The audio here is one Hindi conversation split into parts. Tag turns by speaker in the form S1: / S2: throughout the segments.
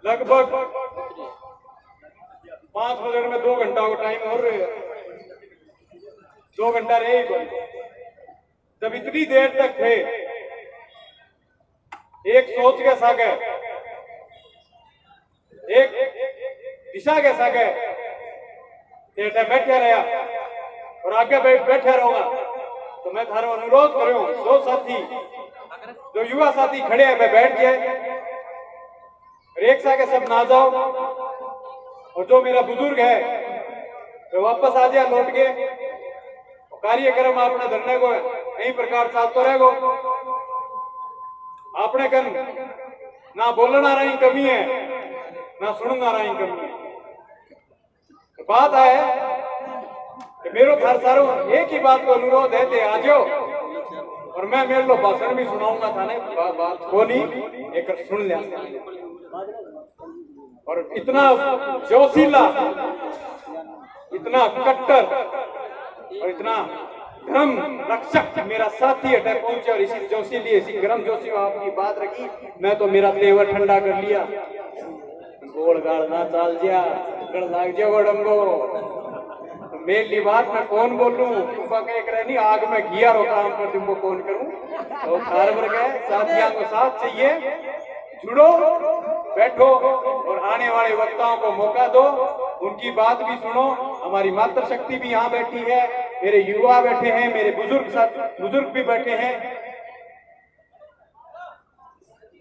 S1: लगभग 5 बजे में 2 घंटा को टाइम और 2 घंटा रहे ही। जब इतनी देर तक थे, एक सोच के सागे, एक दिशा के सागे बैठे रहा और आगे बैठे रहूंगा। तो मैं थारो अनुरोध करूं, जो साथी, जो युवा साथी खड़े हैं, वे बैठ जाए और एक सागे सब ना जाओ। और जो मेरा बुजुर्ग है वे वापस आ जाए लौट के। कार्यक्रम अपने धरने को कई प्रकार चलते रहेगो। अपने कन ना बोलना रही कमी है, ना सुनना रही कमी है। तो बात है कि मेरो थार सारो एक ही बात को अनुरोध है, ते आ जाओ और मैं मेरे लो भाषण भी सुनाऊंगा थाने। बात को नहीं एक सुन लिया। और इतना जोशीला, इतना कट्टर और इतना धर्म रक्षक मेरा साथी अटैक पहुंचे और इसी जोशीली, इसी गर्म जोशी में आपकी बात रखी। मैं तो मेरा तेवर ठंडा कर लिया। गोल गाल ना चाल जा, लाग जाओ डंगो। तो मेरी बात में कौन बोलूं? नहीं, आग में घिया रो काम कर तुमको कौन करूं? तो कारवर गए, साथियों को साथ चाहिए, जुड़ो, बैठो और आने वाले वक्ताओं को मौका दो, उनकी बात भी सुनो। हमारी मातृशक्ति भी यहाँ बैठी है, मेरे युवा बैठे हैं, मेरे बुजुर्ग भी बैठे हैं।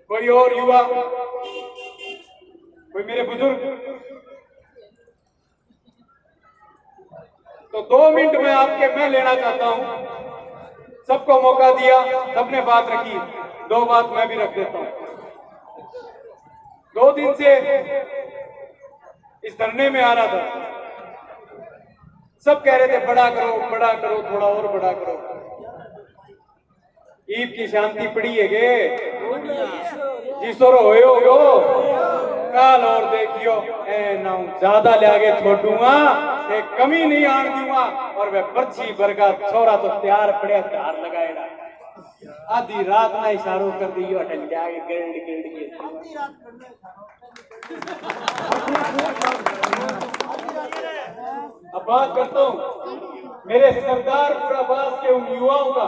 S1: कोई और युवा, कोई मेरे बुजुर्ग, तो 2 मिनट में आपके मैं लेना चाहता हूं। सबको मौका दिया, सबने बात रखी, 2 बात मैं भी रख देता हूं। 2 दिन से इस धरने में आ रहा था, सब कह रहे थे बड़ा करो, थोड़ा और बड़ा करो। ईद की शांति पड़ी है गे जिसोर होयो काल और देखियो ए ना ज्यादा ले आगे छोड़ूंगा, एक कमी नहीं आन दूंगा। और वह पर्ची बरगा छोरा तो तैयार पड़े, धार लगाएगा। आधी रात में इशारों कर दियो अटल जाके गिरड़ अब बात करता हूं मेरे सरदार पुराबास के उन युवाओं का।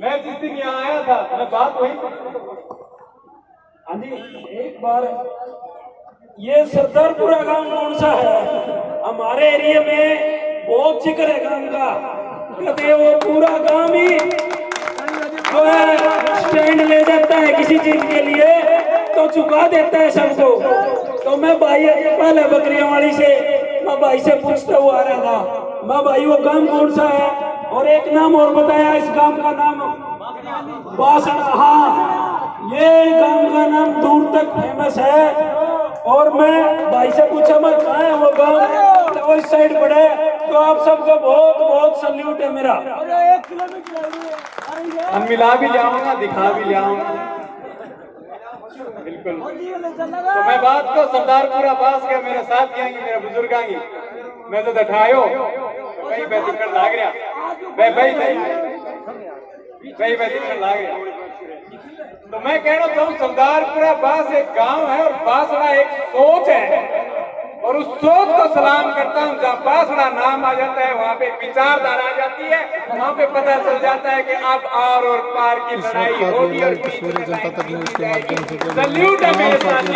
S1: मैं जिस दिन यहाँ आया था, मैं बात वही।
S2: हाँ जी, एक बार ये सरदारपुरा गांव कौन सा है? हमारे एरिया में बहुत जिक्र है गांव का। कहते वो पूरा गांव ही जो है स्टैंड ले जाता है किसी चीज के लिए, तो चुका देता है सबको। तो मैं भाई पहले बकरियां वाली से मैं भाई से पूछता हुआ आ रहा था, मैं भाई वो गांव कौन सा है? और एक नाम और बताया, इस गांव का नाम बासड़ा। हाँ, ये गांव का नाम दूर तक फेमस है। और मैं भाई से पूछा मैं कहाँ है वो गांव? तो इस साइड पड़े। तो आप सबका बहुत बहुत सल्यूट है मेरा।
S1: हम मिला भी जाऊंगा, दिखा भी जाऊंगा, बिल्कुल। तो मैं बात को सरदारपुरा पास के मेरे साथ आएंगे, मेरे बुजुर्ग आएंगे। मैं तो दठायो भाई दिक्कत लाग रहा, भाई दिक्कत लाग रहा। तो मैं कहना चाहूँ सरदारपुरा बास एक गांव है और बासड़ा एक सोच है। और उस सोच को सलाम करता हूँ। जहाँ बासड़ा नाम आ जाता है वहाँ पे विचारधारा आ जाती है, वहाँ पे पता चल जाता है कि अब आर और पार की लड़ाई होगी। और
S3: जनता तक न्यूज के माध्यम से
S1: सल्यूट है मेरे साथी।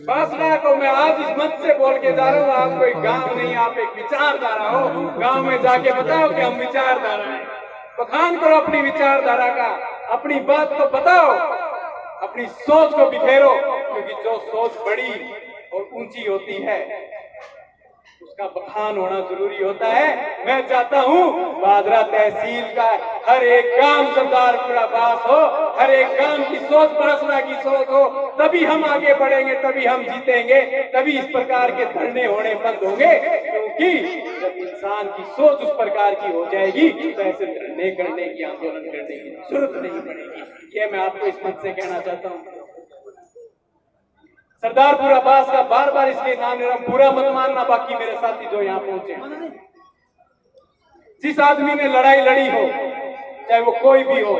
S1: बासड़ा को मैं आज इस मंच से बोल के जा रहा हूँ, आप कोई गाँव नहीं, आप एक विचारधारा हो। गाँव में जाके बताओ कि हम विचारधारा है, बखान करो अपनी विचारधारा का, अपनी बात को बताओ, अपनी सोच को बिखेरो। क्योंकि जो सोच बड़ी और ऊंची होती है उसका बखान होना जरूरी होता है। मैं चाहता हूँ बादरा तहसील का हर एक गांव सरदारपुरा बास हो, हर एक गांव की सोच बासड़ा की सोच हो, तभी हम आगे बढ़ेंगे, तभी हम जीतेंगे, तभी इस प्रकार के धरने होने बंद होंगे। क्योंकि जब इंसान की सोच उस प्रकार की हो जाएगी तो ऐसे धरने करने की, आंदोलन करने की जरूरत नहीं पड़ेगी। ये मैं आपको इस मंच से कहना चाहता हूँ। सरदारपुरा बास का बार बार इसलिए नाम ले रहा हूं, पूरा मत मानना बाकी मेरे साथी जो यहाँ पहुंचे। जिस आदमी ने लड़ाई लड़ी हो, चाहे वो कोई भी हो,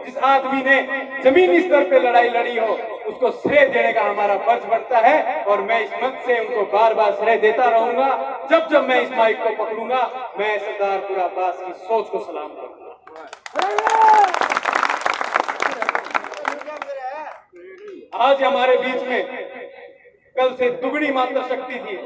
S1: जिस आदमी ने जमीनी स्तर पे लड़ाई लड़ी हो उसको श्रेय देने का हमारा फर्ज बनता है। और मैं इस मंच से उनको बार बार श्रेय देता रहूंगा। जब जब मैं इस माइक को पकड़ूंगा मैं सरदारपुर अब्बास की सोच को सलाम करूंगा। आज हमारे बीच में कल से दुगनी मात्र शक्ति थी।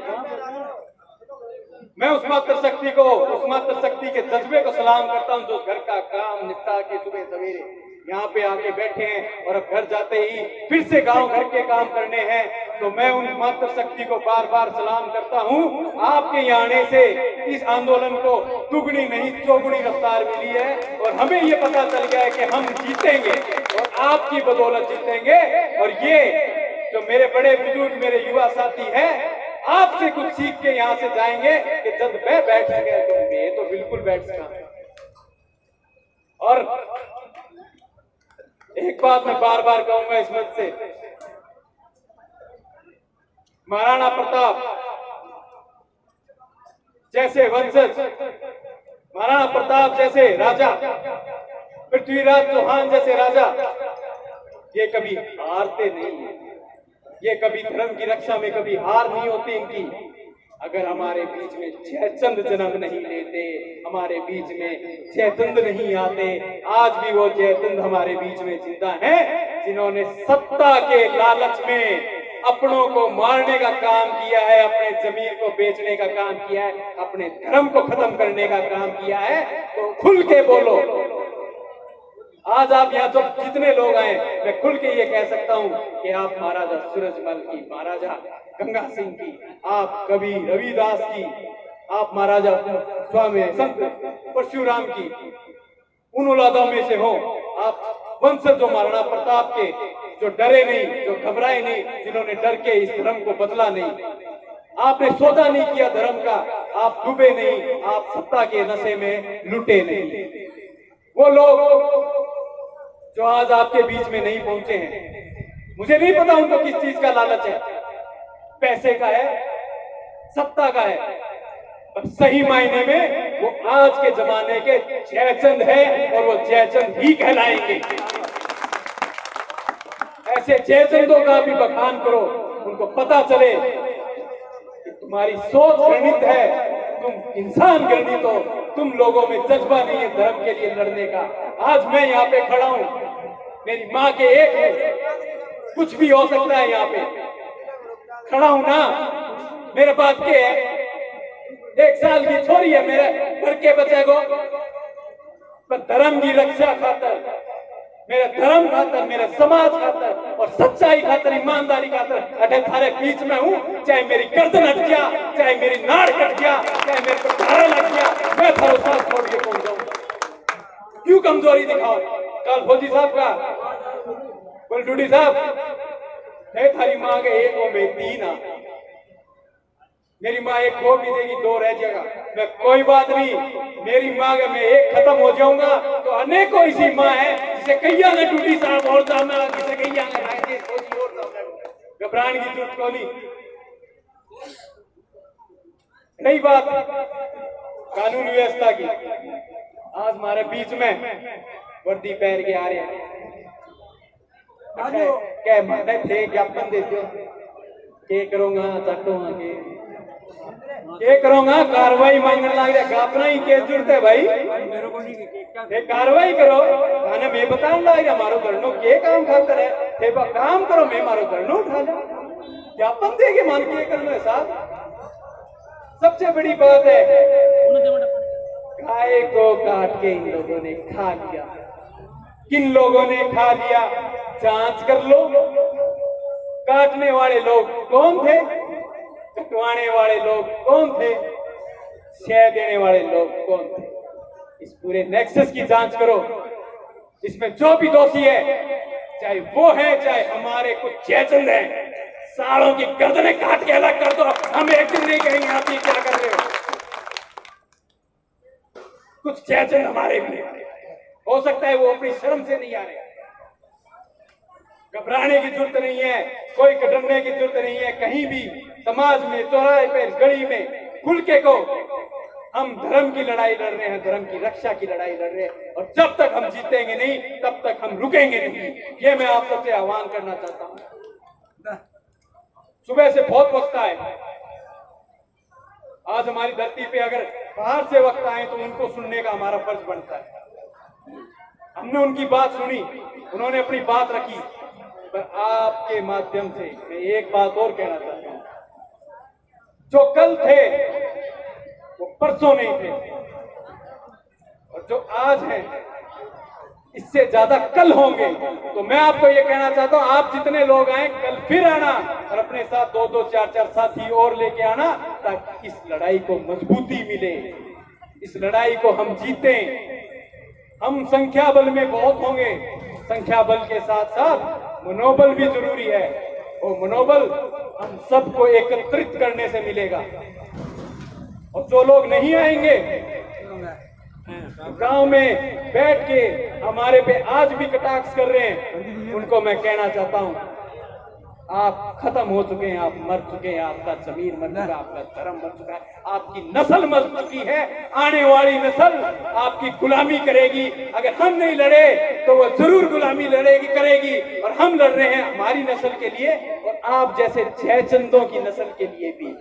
S1: मैं उस मात्र शक्ति के जज्बे को सलाम करता हूं जो घर का काम निपटा के सुबह सवेरे यहाँ पे आके बैठे हैं और अब घर जाते ही फिर से गांव घर के काम करने हैं। तो मैं उन मात्र शक्ति को बार बार सलाम करता हूँ। आपके यहाँ आने से इस आंदोलन को दुगनी नहीं चौगुनी रफ्तार मिली है और हमें ये पता चल गया है कि हम जीतेंगे और आपकी बदौलत जीतेंगे। और ये जो मेरे बड़े बुजुर्ग मेरे युवा साथी हैं आपसे कुछ सीख के यहाँ से जाएंगे कि जब मैं बैठ सके तो मैं तो बिल्कुल बैठ सका। और एक बात मैं बार बार कहूंगा इस मंच से, महाराणा प्रताप जैसे वंशज, महाराणा प्रताप जैसे राजा, पृथ्वीराज चौहान जैसे राजा ये कभी हारते नहीं है। ये कभी धर्म की रक्षा में कभी हार नहीं होती इनकी। अगर हमारे बीच में जयचंद जन्म नहीं लेते, हमारे बीच में जयचंद नहीं आते, आज भी वो जयचंद हमारे बीच में जिंदा हैं जिन्होंने सत्ता के लालच में अपनों को मारने का काम किया है, अपने जमीर को बेचने का काम किया है, अपने धर्म को खत्म करने का काम किया है। तो खुल के बोलो। आज आप यहाँ जब जितने लोग आए मैं खुल के ये कह सकता हूँ कि आप महाराजा सूरजमल की, महाराजा गंगा सिंह की, आप कवि रविदास की, आप महाराजा स्वामी संत परशुराम की, उन औलादों में से हो। आप वंशज जो महाराणा प्रताप के, जो डरे नहीं, जो घबराए नहीं, जिन्होंने डर के इस धर्म को बदला नहीं, आपने सौदा नहीं किया धर्म का, आप डूबे नहीं, आप सत्ता के नशे में लुटे नहीं। वो लोग जो आज आपके बीच में नहीं पहुंचे हैं, मुझे नहीं पता उनको किस चीज का लालच है, पैसे का है, सत्ता का है, पर सही मायने में वो आज के जमाने के जयचंद है और वो जयचंद ही कहलाएंगे। ऐसे जयचंदों का भी बखान करो, उनको पता चले कि तुम्हारी सोच गणित है, तुम इंसान गणित हो, तुम लोगों में जज्बा नहीं है धर्म के लिए लड़ने का। आज मैं यहाँ पे खड़ा हूँ, मेरी माँ के एक हूँ, कुछ भी हो सकता है, यहाँ पे खड़ा हूँ ना, मेरे बात के है, 1 साल की छोरी है मेरे घर के बच्चे को, पर धर्म की रक्षा खातर, मेरे धर्म खातर, मेरे समाज खातर और सच्चाई खातर, ईमानदारी खातर अटे थारे बीच में हूँ। चाहे मेरी गर्दन हट गया, चाहे मेरी नाड़ कट गया, चाहे मेरे को धारा लग गया, मैं थारो साथ छोड़ के पहुंच जाऊंगा। क्यों कमजोरी दिखाओ? कल फौजी साहब का बोल डूडी साहब है थारी माँ के एक हो में 3 आ, मेरी माँ एक खो भी देगी 2 रह जाएगा, मैं कोई बात नहीं, मेरी माँ के मैं एक खत्म हो जाऊंगा तो अनेकों ऐसी माँ है जिसे कहिया ने डूडी साहब और जाना, जिसे कहिया ने राय फौजी और जाना, घबराने की जरूरत को नहीं। नहीं बात कानून व्यवस्था की, आज हमारे बीच में वर्दी पहन के आ रहे हैं, क्या माने थे ज्ञापन देते हो, के करूंगा चाटूंगा के करूंगा, कार्रवाई मांगने लग रहा, अपना ही केस जुड़ते भाई, कार्रवाई करो, खाने में बताने लग रहा मारो घरनो के काम खातर है, थे काम करो, मैं मारो घरनो उठा लो, ज्ञापन दे के मान के करना है साहब। सबसे बड़ी बात है, गाय को काट के इन लोगों ने खा लिया। किन लोगों ने खा लिया जांच कर लो। काटने वाले लोग कौन थे, कटवाने वाले लोग कौन थे, शय देने वाले लोग कौन थे, इस पूरे नेक्सस की जांच करो। इसमें जो भी दोषी है, चाहे वो है चाहे हमारे कुछ जयचंद हैं, सालों की गर्दनें काट के अलग कर दो। हम एक दिन नहीं कहेंगे आप ये क्या कर रहे हो। कुछ जयचंद हमारे भी हो सकता है वो अपनी शर्म से नहीं आ रहे। घबराने की जरूरत नहीं है, कोई डरने की जरूरत नहीं है। कहीं भी समाज में, चौराहे पे, गली में खुल के को हम धर्म की लड़ाई लड़ रहे हैं, धर्म की रक्षा की लड़ाई लड़ रहे हैं, और जब तक हम जीतेंगे नहीं तब तक हम रुकेंगे नहीं। ये मैं आप सबसे आह्वान करना चाहता हूं। सुबह से बहुत वक्त आए, आज हमारी धरती पे अगर बाहर से वक्त आए तो उनको सुनने का हमारा फर्ज बनता है। हमने उनकी बात सुनी, उन्होंने अपनी बात रखी, पर आपके माध्यम से मैं एक बात और कहना चाहता हूं। जो कल थे वो परसों नहीं थे, और जो आज हैं इससे ज्यादा कल होंगे। तो मैं आपको ये कहना चाहता हूं, आप जितने लोग आए कल फिर आना और अपने साथ 2-2, 4-4 साथी और लेके आना, ताकि इस लड़ाई को मजबूती मिले, इस लड़ाई को हम जीतें। हम संख्या बल में बहुत होंगे, संख्या बल के साथ साथ मनोबल भी जरूरी है, और मनोबल हम सबको एकत्रित करने से मिलेगा। और जो लोग नहीं आएंगे, गांव में बैठ के हमारे पे आज भी कटाक्ष कर रहे हैं, उनको मैं कहना चाहता हूं, आप खत्म हो चुके हैं, आप मर चुके हैं, आपका जमीर मर चुका, आपका धर्म मर चुका है, आपकी नस्ल मर चुकी है। आने वाली नस्ल आपकी गुलामी करेगी। अगर हम नहीं लड़े तो वो जरूर गुलामी लड़ेगी करेगी, और हम लड़ रहे हैं हमारी नस्ल के लिए, और आप जैसे जयचंदों की नस्ल के लिए भी,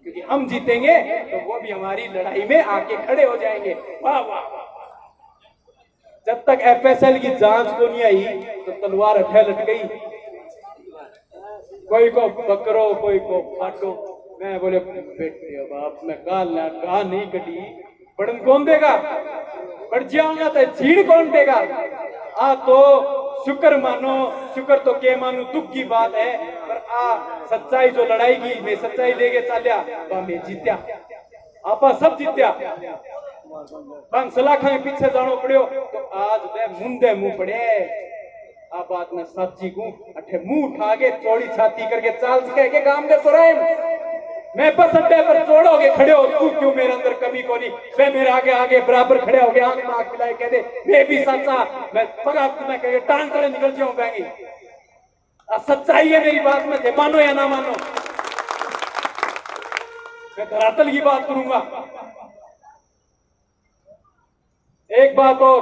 S1: क्योंकि हम जीतेंगे तो वो भी हमारी लड़ाई में आके खड़े हो जाएंगे। वाह वाह। जब तक FSL की जांच को नहीं आई तो तलवार अठे लट गई, कोई को पकड़ो कोई को काटो। मैं बोले बेटे बाप, मैं गाल नहीं कटी, पढ़न कौन देगा, पढ़ जाऊंगा तो झीड़ कौन देगा। आ तो शुक्र मानो, शुक्र तो के मानो दुख की बात है, पर आ सच्चाई जो लड़ाई की मैं सच्चाई लेके चालिया मैं जीत्या, आपा सब जीत्या। सलाखा के पीछे जानो पड़ियो तो आज मैं मुंडे मुंह पड़े। आ बात मैं सच्ची कहूं, अठे मुंह उठा के चौड़ी छाती करके चाल सके के काम के सुराए मैं बस अड्डे पर चौड़ोगे खड़े हो, तू क्यों मेरे अंदर कमी को नहीं, मैं मेरे आगे आगे बराबर खड़े हो गए, आंख में आंख मिलाए कह दे मैं भी सच्चा, मैं पगा मैं कह टांग करे निकल जाऊं बैंगी। सच्चाई है मेरी बात में, मानो या ना मानो, मैं धरातल की बात करूंगा। एक बात और,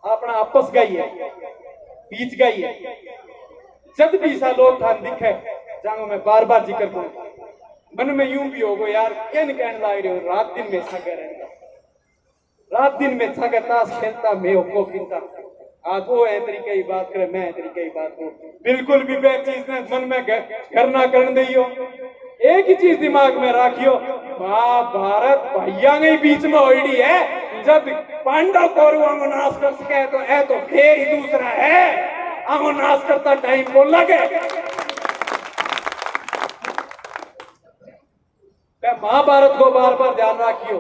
S1: अपना आपस गई है, बीच गई है, जब भी सा लोग था दिखे जाऊं मैं बार बार जिक्र करूं, मन में यूं भी होगो यार कहने लाग रहे हो, रात दिन में छगे रहता, रात दिन में छगे ताश खेलता, मैं होको पीता। आज वो है तरीके की बात करे, मैं तरीके की बात करूं, बिल्कुल भी बेच चीज ने मन में घर ना करने दियो। एक ही चीज दिमाग में राखियो, महाभारत भैया के बीच में होड़ी है, जब पांडव कौरवों को नाश कर सके तो है तो फिर ही दूसरा है, आंगो नाश करता टाइम को लगे। महाभारत को बार बार ध्यान रखियो,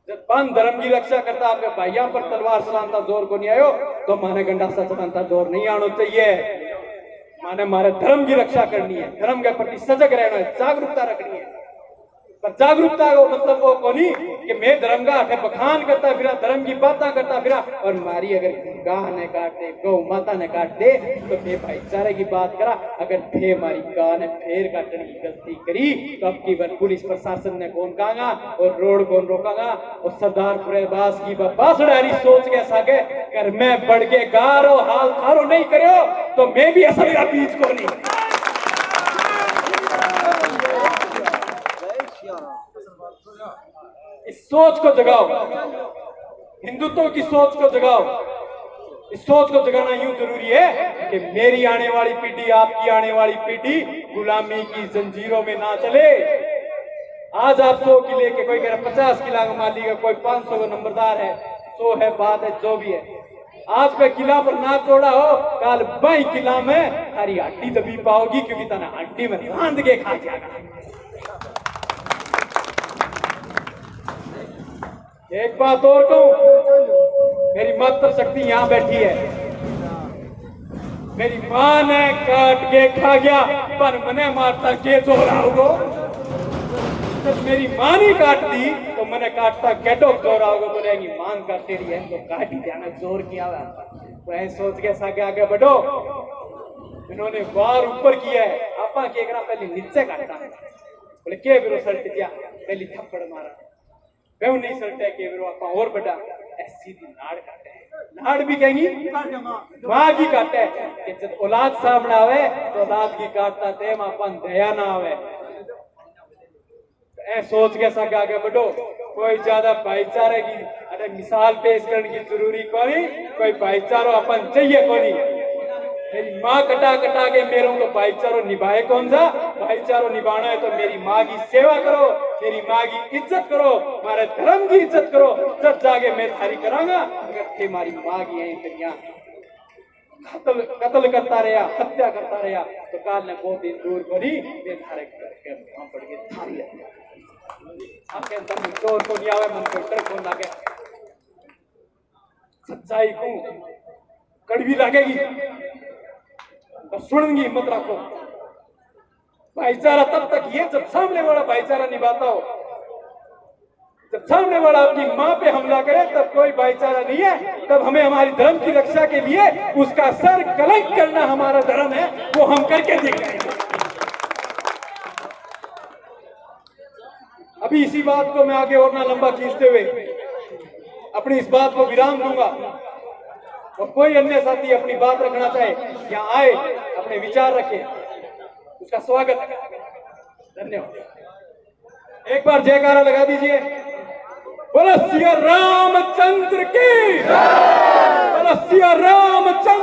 S1: जब पंथ धर्म की रक्षा करता आपके भाइयों पर तलवार चलाता जोर को नहीं आयो, तो माने गंडासा चलाता जोर नहीं आना चाहिए। माने मारे धर्म की रक्षा करनी है, धर्म के प्रति सजग रहना है, जागरूकता रखनी है। पर जागरूकता का मतलब वो कोनी कि मैं धर्म का आखे बखान करता फिरा, धर्म की बातें करता फिरा, और मारी अगर गाह ने काट दे, गौ माता ने काट दे तो मैं भाईचारे की बात करा। अगर थे मारी गाह ने फेर काटने की गलती करी तो अब की बार पुलिस प्रशासन ने कौन कहागा और रोड कौन रोकागा। और सरदार पुरेबास की बासड़ारी सोच के सागे कर मैं बढ़ के गारो हाल थारो नहीं करो तो मैं भी असल का बीच को नहीं। इस सोच को जगाओ, हिंदुत्व की सोच को जगाओ। इस सोच को जगाना यूं जरूरी है कि मेरी आने वाली पीढ़ी, आपकी आने वाली पीढ़ी गुलामी की जंजीरों में ना चले। आज आप 100 की लेके, कोई कह रहा 50 किला का मालिक है, कोई 500 का नंबरदार है, 100 है बात है जो भी है। आज पे किला पर ना छोड़ा हो, कल बाई किला में हरी हड्डी दबी पाओगी, क्योंकि तना हड्डी में रांध के खा जाएगा। एक बात और कहूं, मेरी मातृ शक्ति यहां बैठी है, मेरी मां ने काट के खा गया पर मने मारता के जोर आओगो। जब मेरी मां ने काट दी तो मैंने काटता केटो जोर आओगे, बोलेगी मां काटे रही है तो काट ही जाना, जोर किया हुआ तो ऐसे सोच के सागे आगे बढ़ो। इन्होंने वार ऊपर किया है, आपा के पहले नीचे काटता, बोले के बिरो सल्ट दिया पहली थप्पड़ मारा बेव नहीं सल्टे के बिरो आपा और बड़ा ऐसी दी नाड़ काटे नाड़ भी कहेंगी मां की काटे कि जब औलाद सामने आवे तो औलाद की काटता ते अपन दया ना आवे ऐ सोच के सक आगे बढ़ो कोई ज्यादा भाईचारे की अरे मिसाल पेश करने की जरूरी कोनी कोई भाईचारो अपन चाहिए कोनी मेरी माँ कटा कटा के मेरे को भाईचारो निभाए कौन सा भाईचारो निभाना है तो मेरी माँ की सेवा करो मेरी माँ की इज्जत करो हमारे धर्म की इज्जत करो जब जाके मैं थारी करांगा अगर ते हमारी माँ की यही दुनिया कत्ल करता रहा हत्या करता रहा तो काल ने बहुत दिन दूर करी मैं थारे वहां पड़ के थारी आके तुम चोर को नहीं आवे मन को डर को लागे सच्चाई को कड़वी लगेगी तो सुनने की हिम्मत रखो भाईचारा तब तक ये जब सामने वाला भाईचारा निभाता हो जब सामने वाला अपनी माँ पे हमला करे तब कोई भाईचारा नहीं है तब हमें हमारी धर्म की रक्षा के लिए उसका सर कलंक करना हमारा धर्म है वो हम करके दिखाएंगे अभी इसी बात को मैं आगे और ना लंबा खींचते हुए अपनी इस बात को विराम दूंगा और कोई अन्य साथी अपनी बात रखना चाहे यहाँ आए अपने विचार रखे उसका स्वागत धन्यवाद एक बार जयकारा लगा दीजिए बोलो सिया रामचंद्र की बोलो सिया रामचंद्र